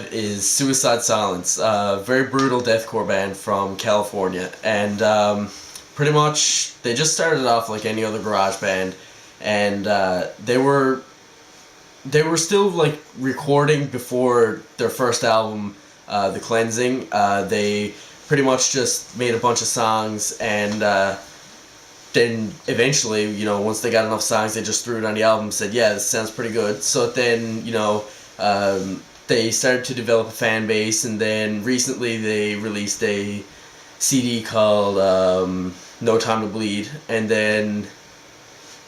5 is Suicide Silence, a very brutal deathcore band from California, and pretty much they just started off like any other garage band, and they were still like recording before their first album, The Cleansing. They pretty much just made a bunch of songs, and then eventually, once they got enough songs, they just threw it on the album and said, yeah, this sounds pretty good. So then, they started to develop a fan base, and then recently they released a CD called No Time to Bleed, and then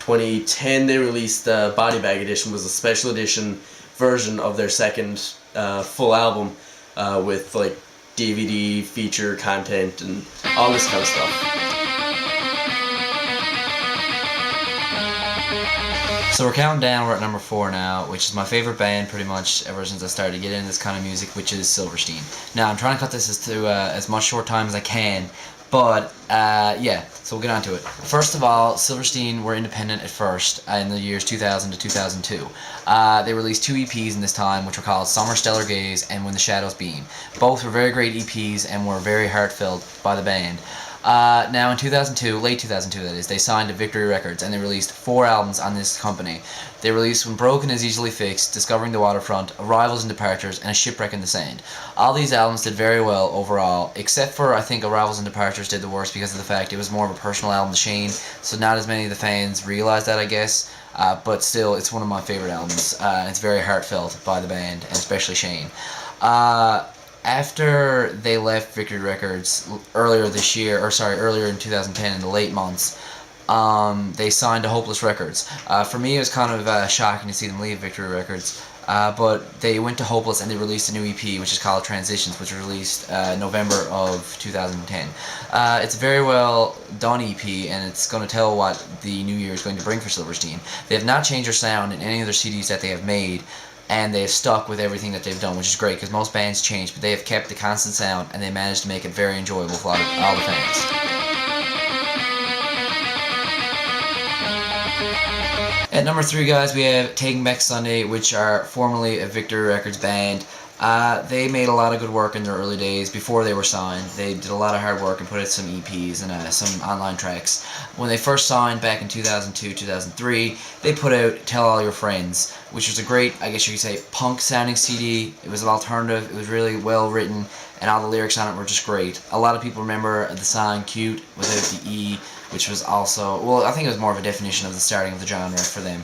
2010 they released the Body Bag Edition, was a special edition version of their second full album with like DVD feature content and all this kind of stuff. So we're counting down, we're at number 4 now, which is my favorite band pretty much ever since I started to get into this kind of music, which is Silverstein. Now I'm trying to cut this as much short time as I can, but yeah, so we'll get on to it. First of all, Silverstein were independent at first in the years 2000 to 2002. They released 2 EPs in this time, which were called Summer Stellar Gaze and When the Shadows Beam. Both were very great EPs and were very heartfelt by the band. Now in 2002, late 2002 that is, they signed to Victory Records and they released 4 albums on this company. They released When Broken is Easily Fixed, Discovering the Waterfront, Arrivals and Departures, and A Shipwreck in the Sand. All these albums did very well overall, except for I think Arrivals and Departures did the worst because of the fact it was more of a personal album to Shane, so not as many of the fans realized that, I guess. But still, it's one of my favorite albums. It's very heartfelt by the band, and especially Shane. After they left Victory Records earlier in 2010 in the late months, they signed to Hopeless Records. For me, it was kind of shocking to see them leave Victory Records, but they went to Hopeless and they released a new EP, which is called Transitions, which was released November of 2010. It's a very well done EP, and it's going to tell what the new year is going to bring for Silverstein. They have not changed their sound in any of their CDs that they have made, and they have stuck with everything that they've done, which is great, because most bands change, but they have kept the constant sound, and they managed to make it very enjoyable for all the fans. At number 3, guys, we have Taking Back Sunday, which are formerly a Victory Records band. They made a lot of good work in their early days before they were signed. They did a lot of hard work and put out some EPs and some online tracks. When they first signed back in 2002, 2003, they put out Tell All Your Friends, which was a great, I guess you could say, punk-sounding CD. It was an alternative, it was really well written, and all the lyrics on it were just great. A lot of people remember the song Cute without the E, which was also, well, I think it was more of a definition of the starting of the genre for them.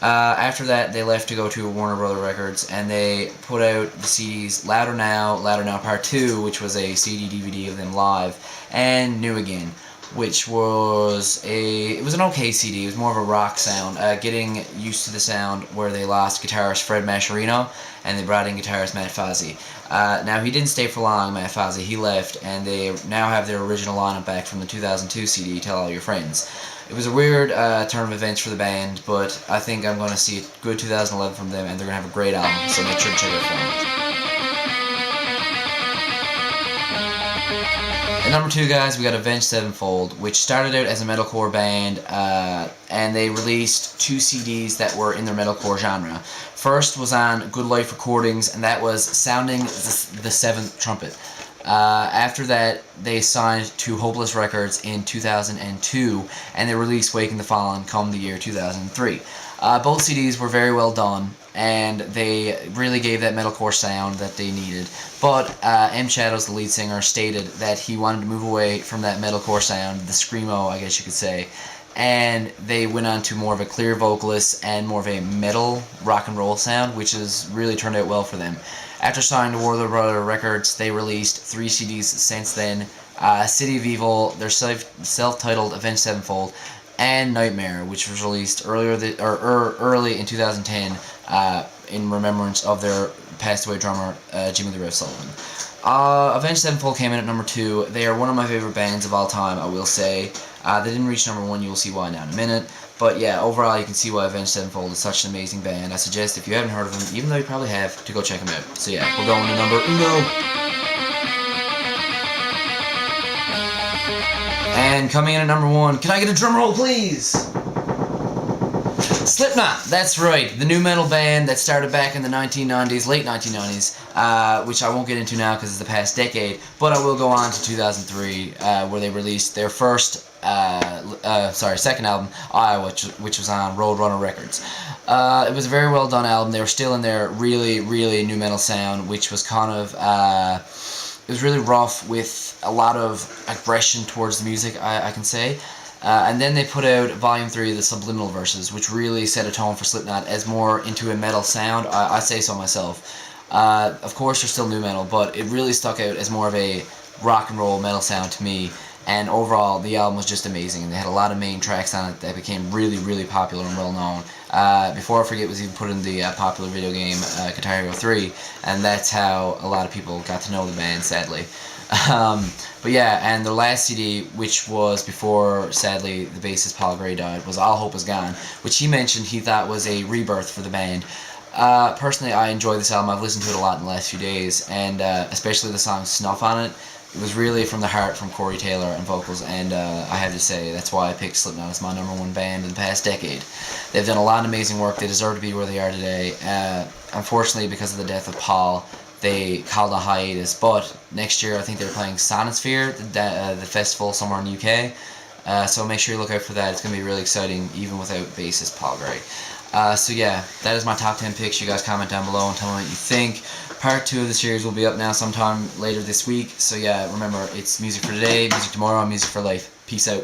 After that, they left to go to Warner Brother Records, and they put out the CDs Louder Now Part 2, which was a CD-DVD of them live, and New Again, which was it was an okay CD. It was more of a rock sound, getting used to the sound where they lost guitarist Fred Mascherino, and they brought in guitarist Matt Fozzy. Now, he didn't stay for long, Matt Fozzy. He left, and they now have their original lineup back from the 2002 CD, Tell All Your Friends. It was a weird turn of events for the band, but I think I'm going to see a good 2011 from them, and they're going to have a great album, so make sure to check it out for them. At number 2, guys, we got Avenged Sevenfold, which started out as a metalcore band, and they released 2 CDs that were in their metalcore genre. First was on Good Life Recordings, and that was Sounding the Seventh Trumpet. After that, they signed to Hopeless Records in 2002, and they released Waking the Fallen come the year 2003. Both CDs were very well done, and they really gave that metalcore sound that they needed. But M. Shadows, the lead singer, stated that he wanted to move away from that metalcore sound, the screamo, I guess you could say, and they went on to more of a clear vocalist and more of a metal rock and roll sound, which has really turned out well for them. After signing to Warner Brother Records, they released 3 CDs since then: City of Evil, their self-titled Avenged Sevenfold, and Nightmare, which was released early in 2010 in remembrance of their passed away drummer, Jimmy the Rev Sullivan. Avenged Sevenfold came in at number 2. They are one of my favorite bands of all time, I will say. They didn't reach number 1, you'll see why now in a minute. But yeah, overall you can see why Avenged Sevenfold is such an amazing band. I suggest, if you haven't heard of them, even though you probably have, to go check them out. So yeah, we're going to number 1. And coming in at number 1, can I get a drum roll, please? Slipknot, that's right, the new metal band that started back in the 1990s, late 1990s, which I won't get into now because it's the past decade, but I will go on to 2003, where they released their second album, Iowa, which was on Roadrunner Records. It was a very well done album. They were still in their really, really new metal sound, which was kind of, it was really rough with a lot of aggression towards the music, I can say. And then they put out Volume 3 of the Subliminal Versus, which really set a tone for Slipknot as more into a metal sound. I say so myself. Of course, they're still new metal, but it really stuck out as more of a rock and roll metal sound to me. And overall, the album was just amazing. And they had a lot of main tracks on it that became really, really popular and well known. Before I forget, it was even put in the popular video game Guitar Hero 3, and that's how a lot of people got to know the band, sadly. But yeah, and the last CD, which was before, sadly, the bassist Paul Gray died, was All Hope Is Gone, which he mentioned he thought was a rebirth for the band. Personally, I enjoy this album. I've listened to it a lot in the last few days, and especially the song Snuff on it. It was really from the heart from Corey Taylor and vocals, and I have to say, that's why I picked Slipknot as my #1 band in the past decade. They've done a lot of amazing work. They deserve to be where they are today. Unfortunately, because of the death of Paul, they called a hiatus, but next year I think they're playing Sonisphere, the festival somewhere in the UK, so make sure you look out for that. It's going to be really exciting, even without bassist Paul Gray. So yeah, that is my top 10 picks. You guys comment down below and tell me what you think. Part 2 of the series will be up now sometime later this week, so yeah, remember, it's music for today, music tomorrow, and music for life. Peace out.